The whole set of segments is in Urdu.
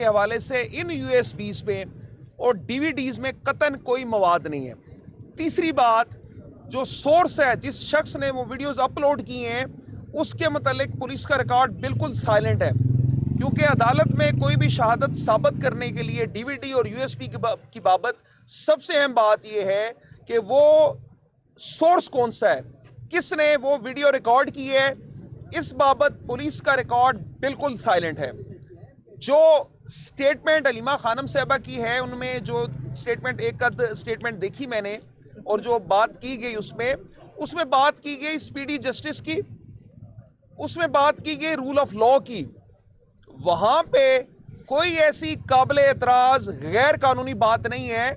کے حوالے سے ان USB میں اور DVDs میں قطعاً کوئی مواد نہیں ہے۔ تیسری بات، جو سورس ہے جس شخص نے وہ ویڈیوز اپلوڈ کی ہیں اس کے متعلق پولیس کا ریکارڈ بالکل سائلنٹ ہے، کیونکہ عدالت میں کوئی بھی شہادت ثابت کرنے کے لیے DVD اور USB کی بابت سب سے اہم بات یہ ہے کہ وہ سورس کون سا ہے، کس نے وہ ویڈیو ریکارڈ کی ہے۔ اس بابت پولیس کا ریکارڈ بالکل سائلنٹ ہے۔ جو سٹیٹمنٹ علیمہ خانم صاحبہ کی ہے، ان میں جو سٹیٹمنٹ ایک سٹیٹمنٹ دیکھی میں نے، اور جو بات کی گئی اس میں بات کی گئی سپیڈی جسٹس کی، اس میں بات کی گئی رول آف لا کی۔ وہاں پہ کوئی ایسی قابل اعتراض غیر قانونی بات نہیں ہے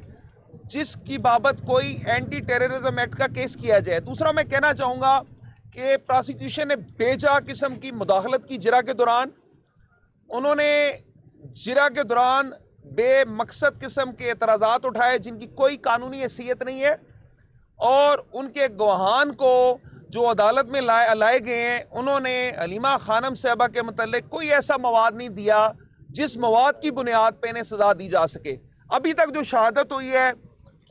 جس کی بابت کوئی اینٹی ٹیررزم ایکٹ کا کیس کیا جائے۔ دوسرا میں کہنا چاہوں گا کہ پراسیکیوشن نے بے جا قسم کی مداخلت کی جرا کے دوران۔ انہوں نے جرا کے دوران بے مقصد قسم کے اعتراضات اٹھائے جن کی کوئی قانونی حیثیت نہیں ہے، اور ان کے گواہان کو جو عدالت میں لائے گئے ہیں انہوں نے علیمہ خانم صاحبہ کے متعلق کوئی ایسا مواد نہیں دیا جس مواد کی بنیاد پہ انہیں سزا دی جا سکے۔ ابھی تک جو شہادت ہوئی ہے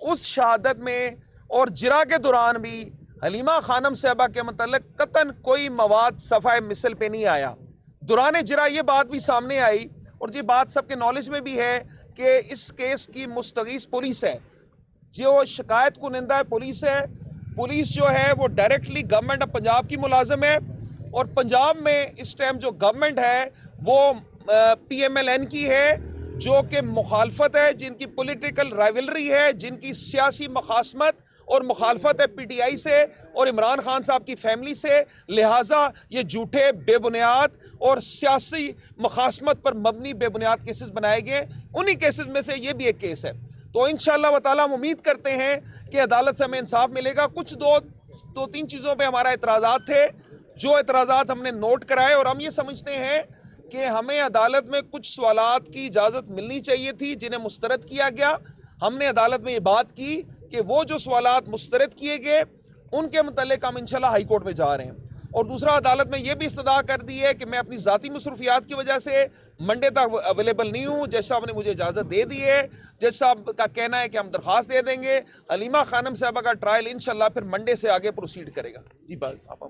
اس شہادت میں اور جرا کے دوران بھی علیمہ خانم صاحبہ کے متعلق قطعاً کوئی مواد صفحہ مثل پہ نہیں آیا۔ دوران جرا یہ بات بھی سامنے آئی، اور یہ بات سب کے نالج میں بھی ہے، کہ اس کیس کی مستغیث پولیس ہے، جو شکایت کنندہ پولیس ہے۔ پولیس جو ہے وہ ڈائریکٹلی گورنمنٹ آف پنجاب کی ملازم ہے، اور پنجاب میں اس ٹائم جو گورنمنٹ ہے وہ PMLN کی ہے، جو کہ مخالفت ہے، جن کی پولیٹیکل رائیولری ہے، جن کی سیاسی مخاصمت اور مخالفت ہے PTI سے اور عمران خان صاحب کی فیملی سے۔ لہٰذا یہ جھوٹے، بے بنیاد اور سیاسی مخاصمت پر مبنی بے بنیاد کیسز بنائے گئے۔ انہی کیسز میں سے یہ بھی ایک کیس ہے۔ تو انشاءاللہ تعالیٰ ہم امید کرتے ہیں کہ عدالت سے ہمیں انصاف ملے گا۔ کچھ دو تین چیزوں پہ ہمارا اعتراضات تھے، جو اعتراضات ہم نے نوٹ کرائے، اور ہم یہ سمجھتے ہیں کہ ہمیں عدالت میں کچھ سوالات کی اجازت ملنی چاہیے تھی جنہیں مسترد کیا گیا۔ ہم نے عدالت میں یہ بات کی کہ وہ جو سوالات مسترد کیے گئے ان کے متعلق ہم انشاءاللہ ہائی کورٹ میں جا رہے ہیں۔ اور دوسرا، عدالت میں یہ بھی استدعا کر دی ہے کہ میں اپنی ذاتی مصروفیات کی وجہ سے منڈے تک اویلیبل نہیں ہوں۔ جج صاحب نے مجھے اجازت دے دی ہے۔ جج صاحب کا کہنا ہے کہ ہم درخواست دے دیں گے، علیمہ خانم صاحبہ کا ٹرائل انشاءاللہ پھر منڈے سے آگے پروسیڈ کرے گا۔ جی بات آپ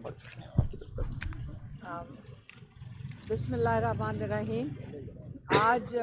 بسم اللہ الرحمن الرحیم۔ آج